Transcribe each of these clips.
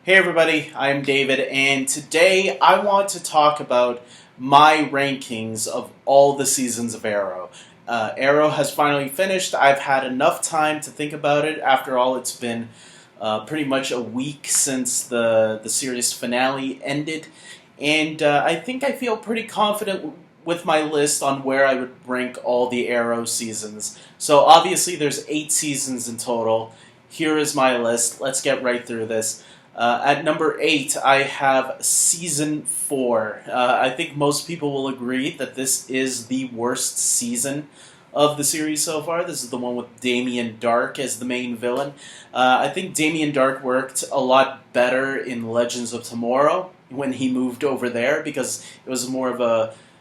Hey everybody, I'm David, and today I want to talk about my rankings of all the seasons of Arrow. Arrow has finally finished. I've had enough time to think about it. After all, it's been pretty much a week since the series finale ended, and I think I feel pretty confident with my list on where I would rank all the Arrow seasons. So obviously there's 8 seasons in total. Here is my list. Let's get right through this. At number 8, I have season 4. I think most people will agree that this is the worst season of the series so far. This is the one with Damien Dark as the main villain. I think Damien Dark worked a lot better in Legends of Tomorrow when he moved over there because it was more of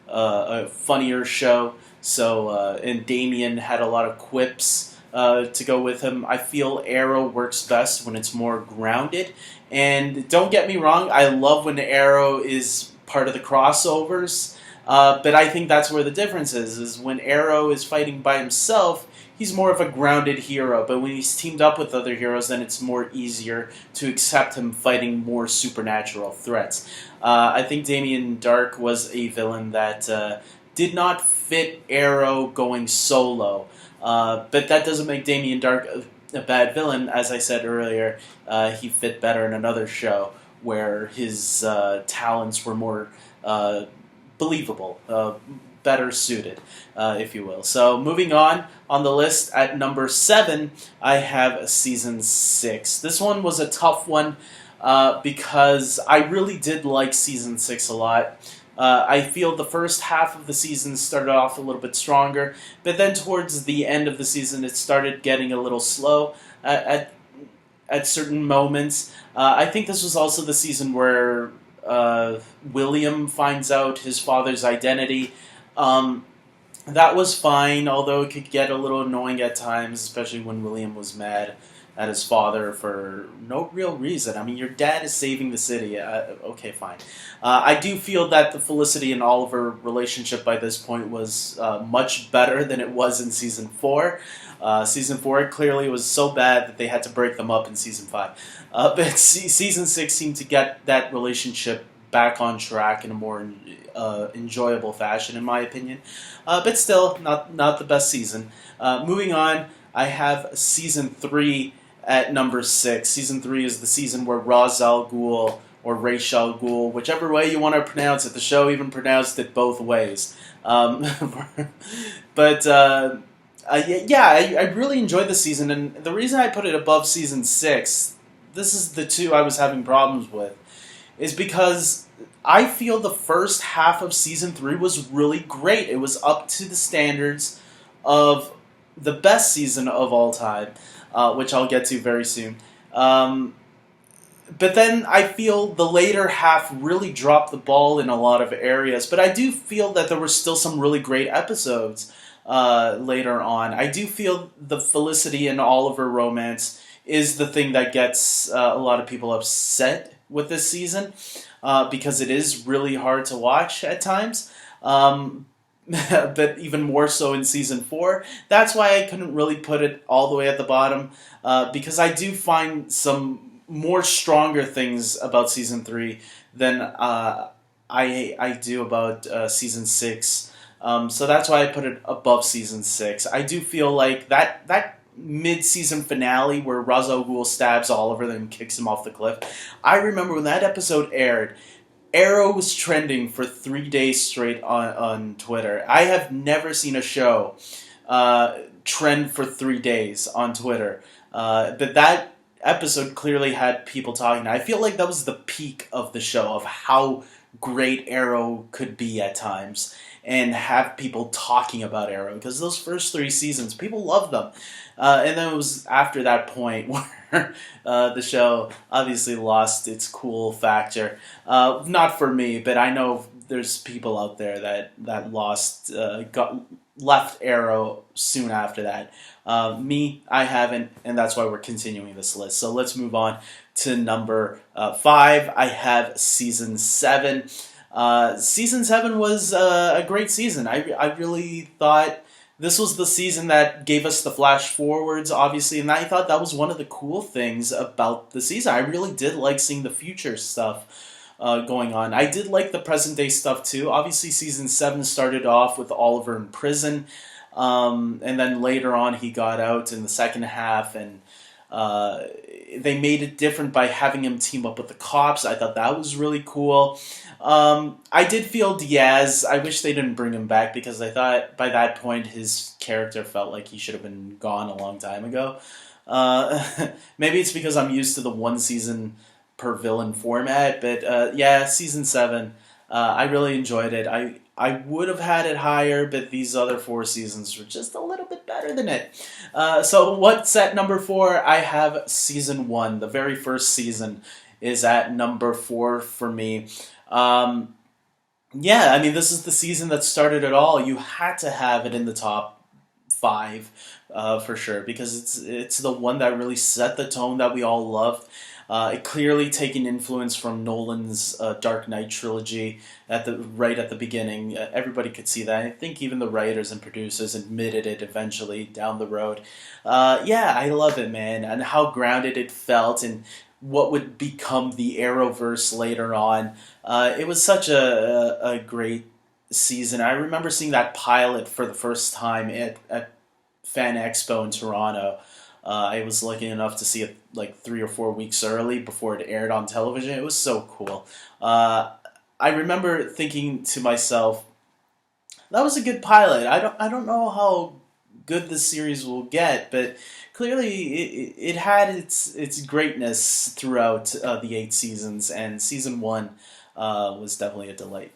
a funnier show. And Damien had a lot of quips to go with him. I feel Arrow works best when it's more grounded. And don't get me wrong, I love when Arrow is part of the crossovers, but I think that's where the difference is when Arrow is fighting by himself, he's more of a grounded hero, but when he's teamed up with other heroes, then it's more easier to accept him fighting more supernatural threats. I think Damien Dark was a villain that did not fit Arrow going solo, but that doesn't make Damien Dark a bad villain. As I said earlier, he fit better in another show where his talents were more believable, better suited, if you will. So moving on the list at number 7, I have season 6. This one was a tough one because I really did like season 6 a lot. I feel the first half of the season started off a little bit stronger, but then towards the end of the season it started getting a little slow at certain moments. I think this was also the season where William finds out his father's identity. That was fine, although it could get a little annoying at times, especially when William was mad at his father for no real reason. I mean, your dad is saving the city. Okay, fine. I do feel that the Felicity and Oliver relationship by this point was much better than it was in Season 4. Season 4 clearly was so bad that they had to break them up in Season 5. But Season 6 seemed to get that relationship back on track in a more enjoyable fashion, in my opinion. But still, not the best season. Moving on, I have Season 3 at number 6. Season 3 is the season where Ra's al Ghul, or Ra's al Ghul, whichever way you want to pronounce it. The show even pronounced it both ways. I really enjoyed the season, and the reason I put it above Season 6, this is the two I was having problems with, is because I feel the first half of Season 3 was really great. It was up to the standards of the best season of all time, which I'll get to very soon. But then I feel the later half really dropped the ball in a lot of areas. But I do feel that there were still some really great episodes later on. I do feel the Felicity and Oliver romance is the thing that gets a lot of people upset with this season because it is really hard to watch at times. But even more so in Season 4. That's why I couldn't really put it all the way at the bottom, because I do find some more stronger things about Season 3 than I do about Season 6. So that's why I put it above Season 6. I do feel like that mid-season finale where Ra's al Ghul stabs Oliver then kicks him off the cliff. I remember when that episode aired, Arrow was trending for 3 days straight on Twitter. I have never seen a show trend for 3 days on Twitter. But that episode clearly had people talking. I feel like that was the peak of the show, of how great Arrow could be at times, and have people talking about Arrow. Because those first 3 seasons, people loved them. And then it was after that point where the show obviously lost its cool factor. Not for me, but I know there's people out there that left Arrow soon after that. Me, I haven't, and that's why we're continuing this list. So let's move on to number 5. I have Season 7. Season 7 was a great season. I really thought this was the season that gave us the flash forwards, obviously, and I thought that was one of the cool things about the season. I really did like seeing the future stuff going on. I did like the present day stuff too. Obviously, season 7 started off with Oliver in prison, and then later on he got out in the second half, and uh, they made it different by having him team up with the cops. I thought that was really cool. I did feel Diaz. I wish they didn't bring him back because I thought by that point his character felt like he should have been gone a long time ago. Maybe it's because I'm used to the one season per villain format, but yeah, season 7, I really enjoyed it. I would have had it higher, but these other 4 seasons were just a little bit better than it. So what's at number 4? I have season 1. The very first season is at number 4 for me. Um, yeah, I mean, this is the season that started it all. You had to have it in the top 5 for sure because it's the one that really set the tone that we all loved. It clearly taking influence from Nolan's Dark Knight trilogy right at the beginning. Everybody could see that. I think even the writers and producers admitted it eventually down the road. Yeah, I love it, man, and how grounded it felt, and what would become the Arrowverse later on. It was such a great season. I remember seeing that pilot for the first time at Fan Expo in Toronto. I was lucky enough to see it like 3 or 4 weeks early before it aired on television. It was so cool. I remember thinking to myself, "That was a good pilot. I don't know how good this series will get, but clearly it had its greatness throughout the 8 seasons, and season 1 was definitely a delight."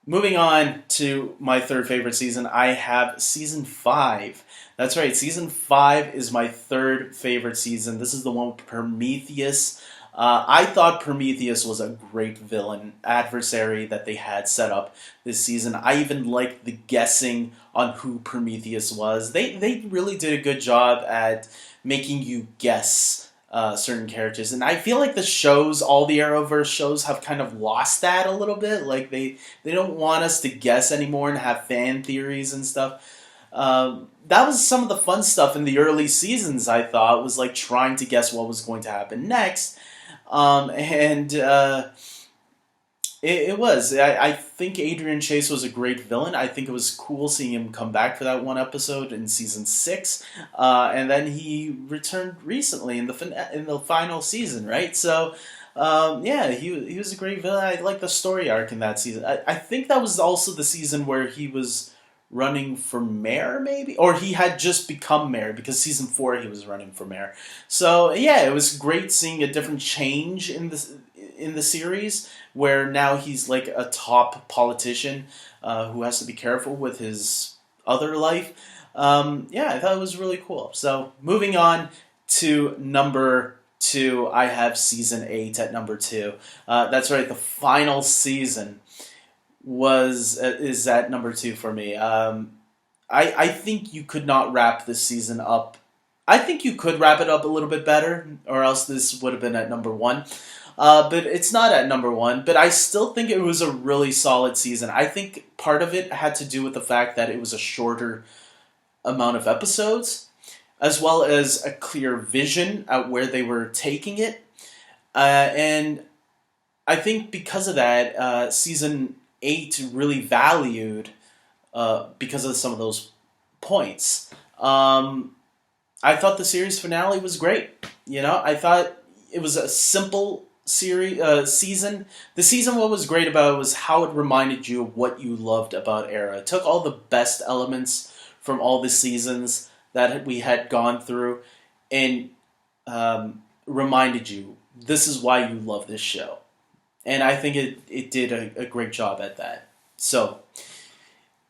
Moving on to my third favorite season, I have season 5. That's right, season 5 is my third favorite season. This is the one with Prometheus. I thought Prometheus was a great villain adversary that they had set up this season. I even liked the guessing on who Prometheus was. They really did a good job at making you guess certain characters, and I feel like all the Arrowverse shows, have kind of lost that a little bit. Like they don't want us to guess anymore and have fan theories and stuff. That was some of the fun stuff in the early seasons. I thought was like trying to guess what was going to happen next, and it was. I think Adrian Chase was a great villain. I think it was cool seeing him come back for that one episode in season 6, and then he returned recently in the final season, right? So, yeah, he was a great villain. I like the story arc in that season. I think that was also the season where he was running for mayor, maybe, or he had just become mayor because season 4 he was running for mayor. So yeah, it was great seeing a different change in the series where now he's like a top politician who has to be careful with his other life. Yeah, I thought it was really cool. So moving on to number 2, I have season 8 at number 2. That's right, the final season is at number 2 for me. I think you could not wrap this season up. I think you could wrap it up a little bit better, or else this would have been at number 1. But it's not at number 1. But I still think it was a really solid season. I think part of it had to do with the fact that it was a shorter amount of episodes, as well as a clear vision at where they were taking it. And I think because of that, season 8 really valued because of some of those points. I thought the series finale was great. I thought it was a simple season. The season, what was great about it was how it reminded you of what you loved about Arrow. It took all the best elements from all the seasons that we had gone through and reminded you, this is why you love this show. And I think it did a great job at that. So,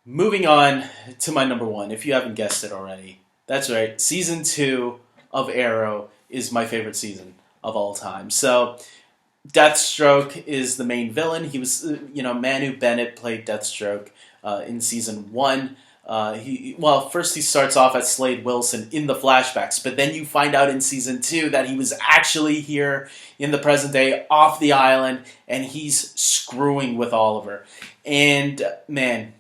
moving on to my number 1, if you haven't guessed it already. That's right, season 2 of Arrow is my favorite season of all time. So, Deathstroke is the main villain. He was, Manu Bennett played Deathstroke in season 1. First he starts off as Slade Wilson in the flashbacks, but then you find out in season 2 that he was actually here in the present day off the island, and he's screwing with Oliver. And man,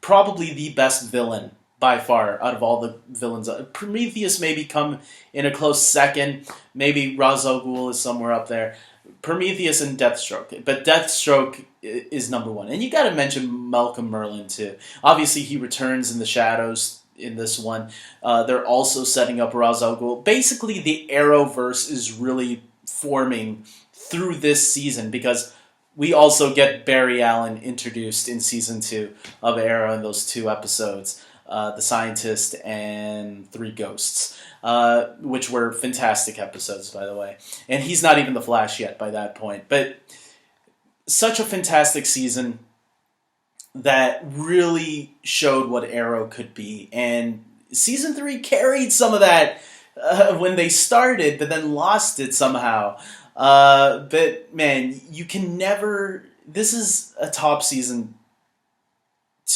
probably the best villain by far out of all the villains. Prometheus maybe come in a close second. Maybe Ra's al Ghul is somewhere up there. Prometheus and Deathstroke, but Deathstroke is number one. And you got to mention Malcolm Merlyn too. Obviously, he returns in the shadows in this one. They're also setting up Ra's al Ghul. Basically, the Arrowverse is really forming through this season because we also get Barry Allen introduced in season 2 of Arrow in those 2 episodes, The Scientist and Three Ghosts, which were fantastic episodes, by the way. And he's not even the Flash yet by that point. But such a fantastic season that really showed what Arrow could be. And season 3 carried some of that when they started, but then lost it somehow. But man, you can never. This is a top season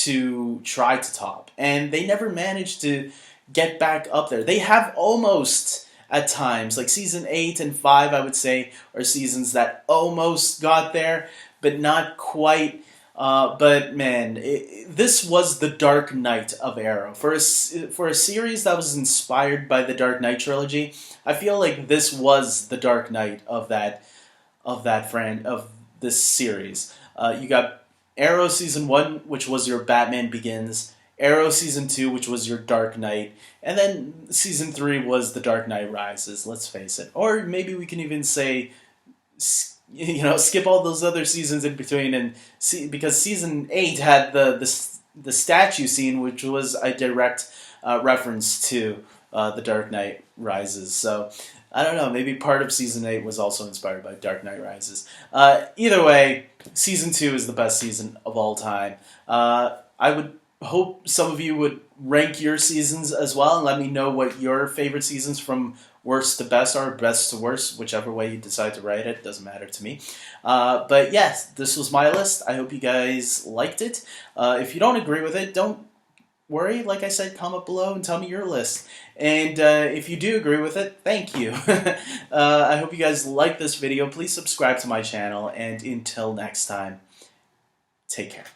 to try to top, and they never managed to get back up there. They have almost at times, like season 8 and 5, I would say, are seasons that almost got there, but not quite. But man, this was the Dark Knight of Arrow. For a series that was inspired by the Dark Knight trilogy, I feel like this was the Dark Knight of this series. You got Arrow season 1, which was your Batman Begins. Arrow season 2, which was your Dark Knight, and then season 3 was the Dark Knight Rises. Let's face it. Or maybe we can even say, skip all those other seasons in between and see, because season 8 had the statue scene, which was a direct reference to the Dark Knight Rises. So I don't know, maybe part of season 8 was also inspired by Dark Knight Rises. Either way, season 2 is the best season of all time. I would hope some of you would rank your seasons as well and let me know what your favorite seasons from worst to best are, best to worst, whichever way you decide to write it, doesn't matter to me. But yes, this was my list. I hope you guys liked it. If you don't agree with it, don't worry. Like I said, comment below and tell me your list. And if you do agree with it, thank you. I hope you guys like this video. Please subscribe to my channel, and until next time, take care.